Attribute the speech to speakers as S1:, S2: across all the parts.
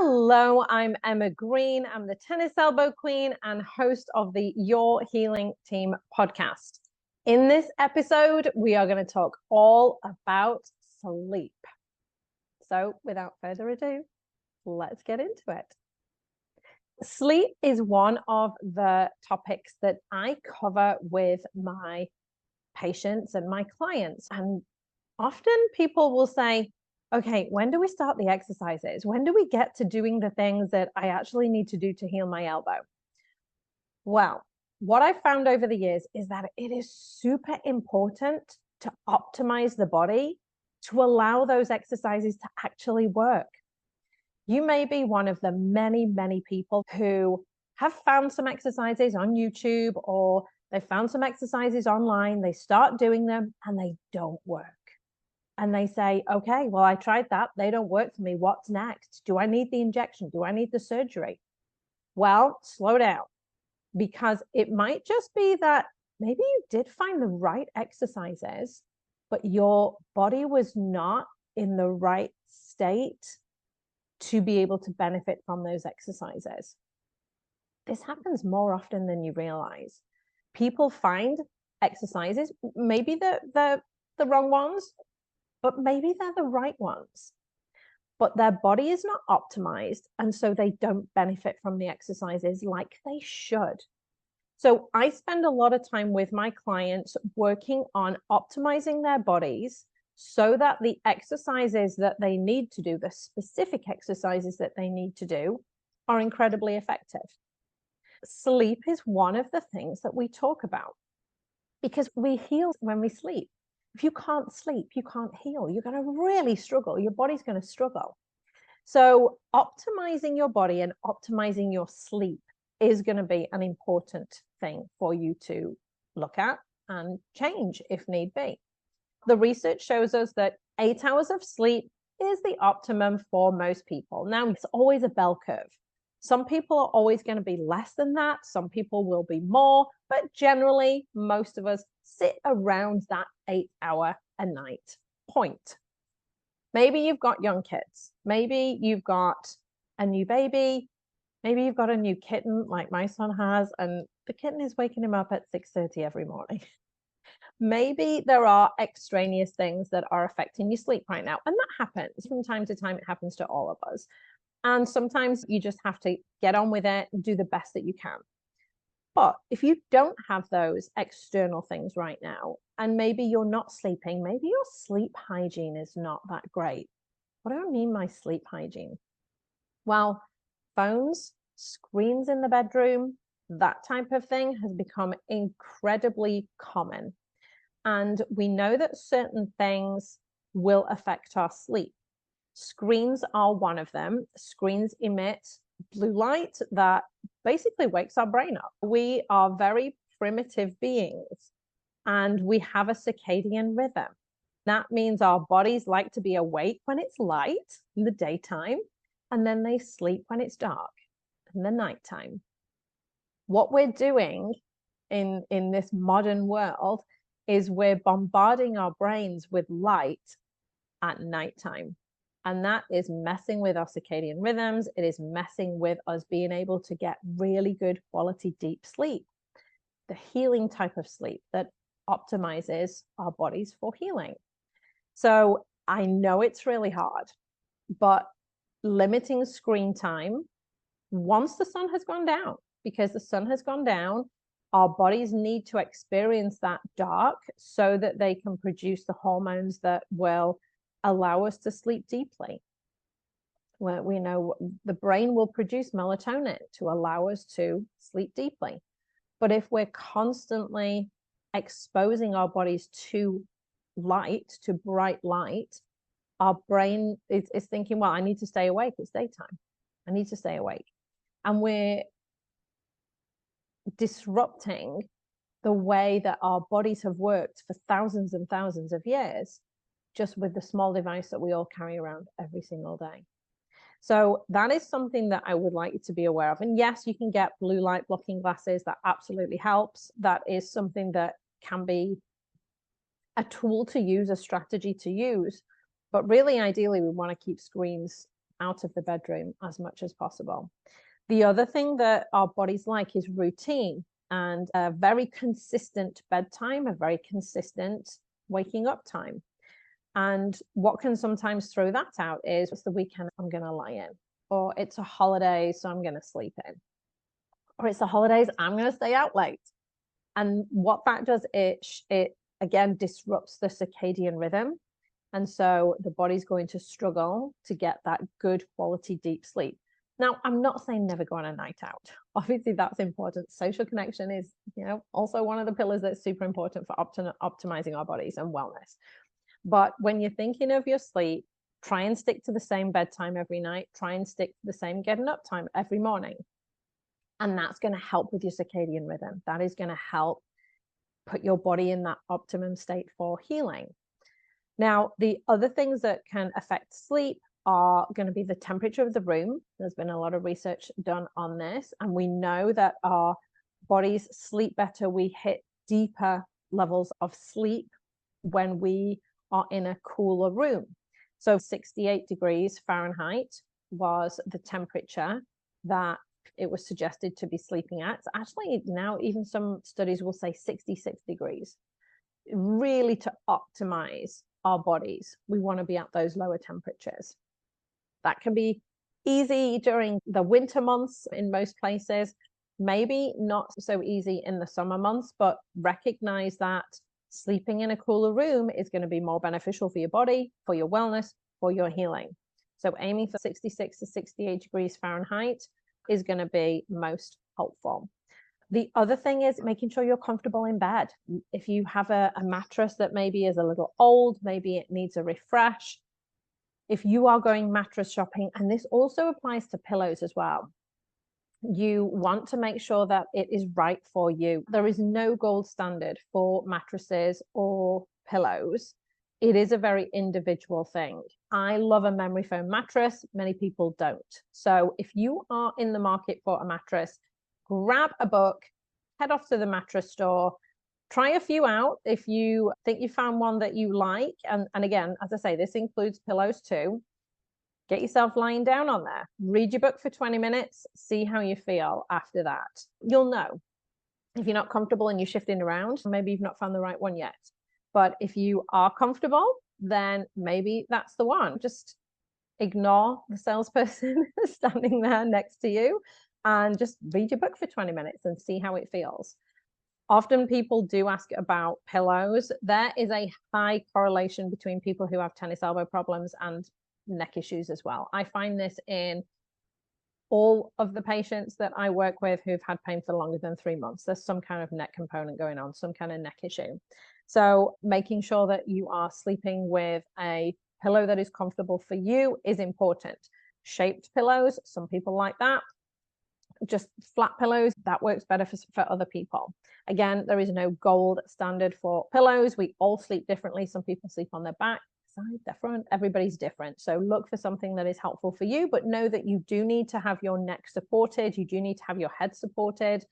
S1: Hello, I'm Emma Green. I'm the tennis elbow queen and host of the Your Healing Team podcast. In this episode, we are going to talk all about sleep. So without further ado, let's get into it. Sleep is one of the topics that I cover with my patients and my clients. And often people will say, okay, when do we start the exercises? When do we get to doing the things that I actually need to do to heal my elbow? Well, what I've found over the years is that it is super important to optimize the body to allow those exercises to actually work. You may be one of the many, many people who have found some exercises on YouTube or they found some exercises online, they start doing them and they don't work. And they say, okay, well, I tried that. They don't work for me. What's next? Do I need the injection? Do I need the surgery? Well, slow down, because it might just be that maybe you did find the right exercises, but your body was not in the right state to be able to benefit from those exercises. This happens more often than you realize. People find exercises, maybe the wrong ones, but maybe they're the right ones, but their body is not optimized. And so they don't benefit from the exercises like they should. So I spend a lot of time with my clients working on optimizing their bodies so that the exercises that they need to do, the specific exercises that they need to do, are incredibly effective. Sleep is one of the things that we talk about because we heal when we sleep. If you can't sleep, you can't heal. You're going to really struggle. Your body's going to struggle. So optimizing your body and optimizing your sleep is going to be an important thing for you to look at and change if need be. The research shows us that 8 hours of sleep is the optimum for most people. Now, it's always a bell curve. Some people are always going to be less than that. Some people will be more, but generally, most of us sit around that 8-hour a night point. Maybe you've got young kids. Maybe you've got a new baby. Maybe you've got a new kitten like my son has, and the kitten is waking him up at 6:30 every morning. Maybe there are extraneous things that are affecting your sleep right now. And that happens from time to time. It happens to all of us. And sometimes you just have to get on with it and do the best that you can. But if you don't have those external things right now, and maybe you're not sleeping, maybe your sleep hygiene is not that great. What do I mean by sleep hygiene? Well, phones, screens in the bedroom, that type of thing has become incredibly common. And we know that certain things will affect our sleep. Screens are one of them. Screens emit blue light that basically wakes our brain up. We are very primitive beings and we have a circadian rhythm. That means our bodies like to be awake when it's light in the daytime, and then they sleep when it's dark in the nighttime. What we're doing in this modern world is we're bombarding our brains with light at nighttime. And that is messing with our circadian rhythms. It is messing with us being able to get really good quality deep sleep, the healing type of sleep that optimizes our bodies for healing. So I know it's really hard, but limiting screen time once the sun has gone down, because the sun has gone down, our bodies need to experience that dark so that they can produce the hormones that will allow us to sleep deeply. Where we know the brain will produce melatonin to allow us to sleep deeply. But if we're constantly exposing our bodies to light, to bright light, our brain is thinking, well, I need to stay awake. It's daytime. I need to stay awake. And we're disrupting the way that our bodies have worked for thousands and thousands of years, just with the small device that we all carry around every single day. So that is something that I would like you to be aware of. And yes, you can get blue light blocking glasses. That absolutely helps. That is something that can be a tool to use, a strategy to use. But really, ideally, we want to keep screens out of the bedroom as much as possible. The other thing that our bodies like is routine and a very consistent bedtime, a very consistent waking up time. And what can sometimes throw that out is it's the weekend, I'm going to lie in, or it's a holiday, so I'm going to sleep in, or it's the holidays, I'm going to stay out late. And what that does, it again disrupts the circadian rhythm. And so the body's going to struggle to get that good quality deep sleep. Now, I'm not saying never go on a night out. Obviously, that's important. Social connection is, also one of the pillars that's super important for optimizing our bodies and wellness. But when you're thinking of your sleep, try and stick to the same bedtime every night. Try and stick to the same getting up time every morning. And that's going to help with your circadian rhythm. That is going to help put your body in that optimum state for healing. Now, the other things that can affect sleep are going to be the temperature of the room. There's been a lot of research done on this, and we know that our bodies sleep better. We hit deeper levels of sleep when we are in a cooler room. So 68 degrees Fahrenheit was the temperature that it was suggested to be sleeping at. So actually, now even some studies will say 66 degrees. Really, to optimize our bodies, we want to be at those lower temperatures. That can be easy during the winter months in most places, maybe not so easy in the summer months, but recognize that sleeping in a cooler room is going to be more beneficial for your body, for your wellness, for your healing. So aiming for 66 to 68 degrees Fahrenheit is going to be most helpful. The other thing is making sure you're comfortable in bed. If you have a mattress that maybe is a little old, maybe it needs a refresh. If you are going mattress shopping, and this also applies to pillows as well, you want to make sure that it is right for you. There is no gold standard for mattresses or pillows. It is a very individual thing. I love a memory foam mattress. Many people don't. So if you are in the market for a mattress, grab a book, head off to the mattress store, try a few out. If you think you found one that you like, and again, as I say, this includes pillows too, get yourself lying down on there, read your book for 20 minutes, see how you feel after that. You'll know. If you're not comfortable and you're shifting around, maybe you've not found the right one yet. But if you are comfortable, then maybe that's the one. Just ignore the salesperson standing there next to you and just read your book for 20 minutes and see how it feels. Often people do ask about pillows. There is a high correlation between people who have tennis elbow problems and neck issues as well. I find this in all of the patients that I work with who've had pain for longer than 3 months. There's some kind of neck component going on, some kind of neck issue. So making sure that you are sleeping with a pillow that is comfortable for you is important. Shaped pillows, some people like that. Just flat pillows, that works better for other people. Again, there is no gold standard for pillows. We all sleep differently. Some people sleep on their back, side, their front. Everybody's different. So look for something that is helpful for you, but know that you do need to have your neck supported. You do need to have your head supported.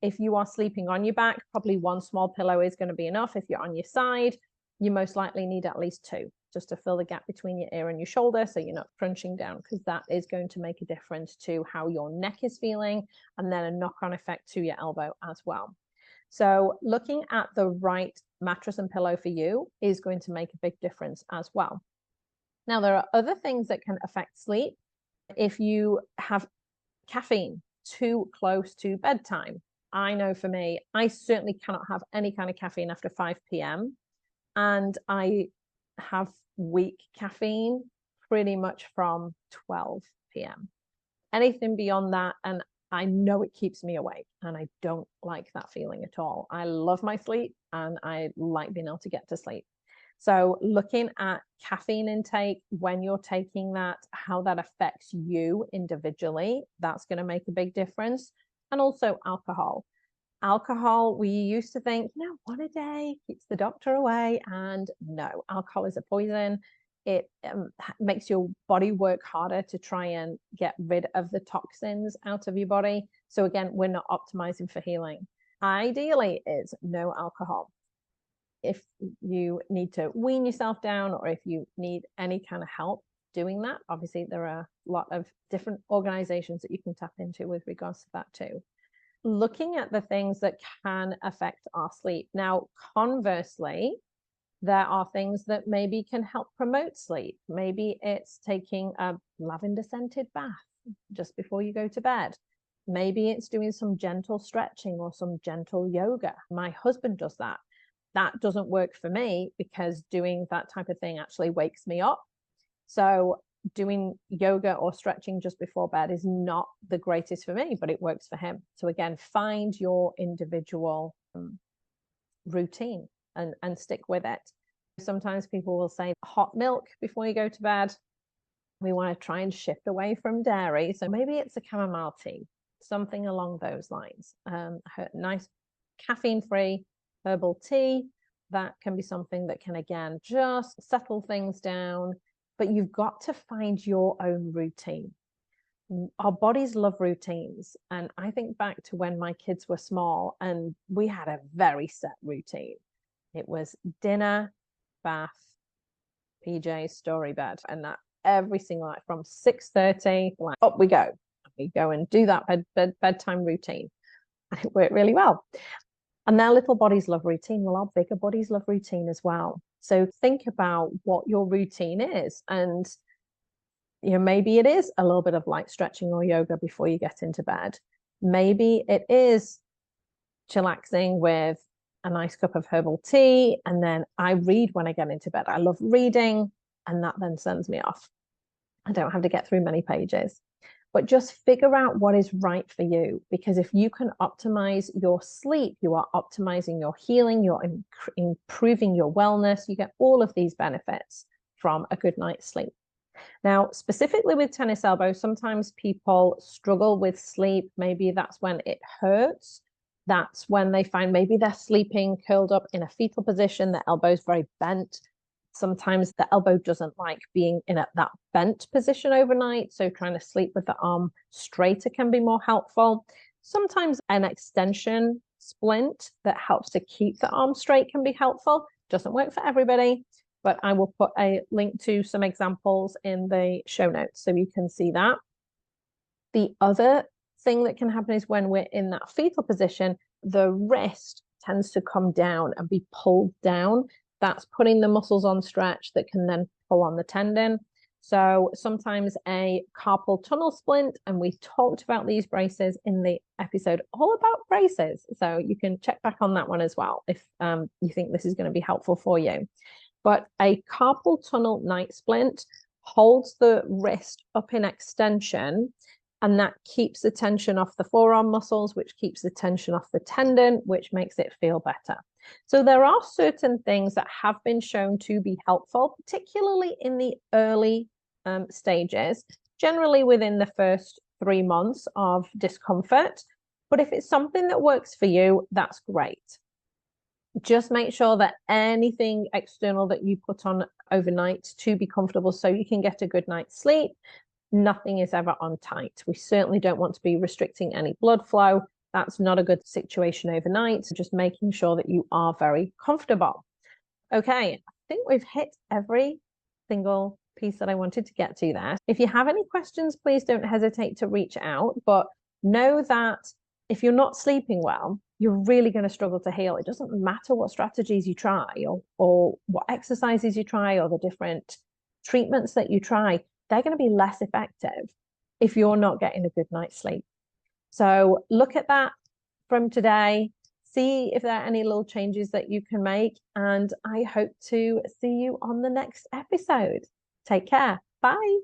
S1: If you are sleeping on your back, probably one small pillow is going to be enough. If you're on your side, you most likely need at least two, just to fill the gap between your ear and your shoulder so you're not crunching down, because that is going to make a difference to how your neck is feeling, and then a knock-on effect to your elbow as well. So looking at the right mattress and pillow for you is going to make a big difference as well. Now, there are other things that can affect sleep. If you have caffeine too close to bedtime, I know for me, I certainly cannot have any kind of caffeine after 5 p.m. And I have weak caffeine pretty much from 12 p.m. Anything beyond that, and I know it keeps me awake, and I don't like that feeling at all. I love my sleep, and I like being able to get to sleep. So looking at caffeine intake, when you're taking that, how that affects you individually, that's going to make a big difference. And also alcohol. Alcohol, we used to think, one a day keeps the doctor away. And no, alcohol is a poison. It makes your body work harder to try and get rid of the toxins out of your body. So again, we're not optimizing for healing. Ideally, it's no alcohol. If you need to wean yourself down, or if you need any kind of help doing that. Obviously, there are a lot of different organizations that you can tap into with regards to that too. Looking at the things that can affect our sleep. Now, conversely, there are things that maybe can help promote sleep. Maybe it's taking a lavender scented bath just before you go to bed. Maybe it's doing some gentle stretching or some gentle yoga. My husband does that. That doesn't work for me because doing that type of thing actually wakes me up. So doing yoga or stretching just before bed is not the greatest for me, but it works for him. So again, find your individual routine and stick with it. Sometimes people will say hot milk before you go to bed. We want to try and shift away from dairy. So maybe it's a chamomile tea, something along those lines. Nice caffeine-free herbal tea. That can be something that can, again, just settle things down. But you've got to find your own routine. Our bodies love routines. And I think back to when my kids were small and we had a very set routine. It was dinner, bath, PJ, story bed, and that every single night from 6:30, like up we go. We go and do that bedtime routine. And it worked really well. And their little bodies love routine. Well, our bigger bodies love routine as well. So think about what your routine is. And maybe it is a little bit of light stretching or yoga before you get into bed. Maybe it is chillaxing with a nice cup of herbal tea. And then I read when I get into bed. I love reading, and that then sends me off. I don't have to get through many pages. But just figure out what is right for you, because if you can optimize your sleep, you are optimizing your healing, you're improving your wellness. You get all of these benefits from a good night's sleep. Now, specifically with tennis elbow, sometimes people struggle with sleep. Maybe that's when it hurts. That's when they find maybe they're sleeping curled up in a fetal position, the elbow's very bent. Sometimes the elbow doesn't like being in that bent position overnight. So trying to sleep with the arm straighter can be more helpful. Sometimes an extension splint that helps to keep the arm straight can be helpful. Doesn't work for everybody, but I will put a link to some examples in the show notes so you can see that. The other thing that can happen is when we're in that fetal position, the wrist tends to come down and be pulled down. That's putting the muscles on stretch that can then pull on the tendon. So sometimes a carpal tunnel splint, and we talked about these braces in the episode all about braces. So you can check back on that one as well if you think this is going to be helpful for you. But a carpal tunnel night splint holds the wrist up in extension, and that keeps the tension off the forearm muscles, which keeps the tension off the tendon, which makes it feel better. So there are certain things that have been shown to be helpful, particularly in the early stages, generally within the first 3 months of discomfort. But if it's something that works for you, that's great. Just make sure that anything external that you put on overnight to be comfortable so you can get a good night's sleep, nothing is ever on tight. We certainly don't want to be restricting any blood flow. That's not a good situation overnight. So just making sure that you are very comfortable. Okay, I think we've hit every single piece that I wanted to get to there. If you have any questions, please don't hesitate to reach out. But know that if you're not sleeping well, you're really going to struggle to heal. It doesn't matter what strategies you try or what exercises you try or the different treatments that you try. They're going to be less effective if you're not getting a good night's sleep. So look at that from today, see if there are any little changes that you can make, and I hope to see you on the next episode. Take care. Bye.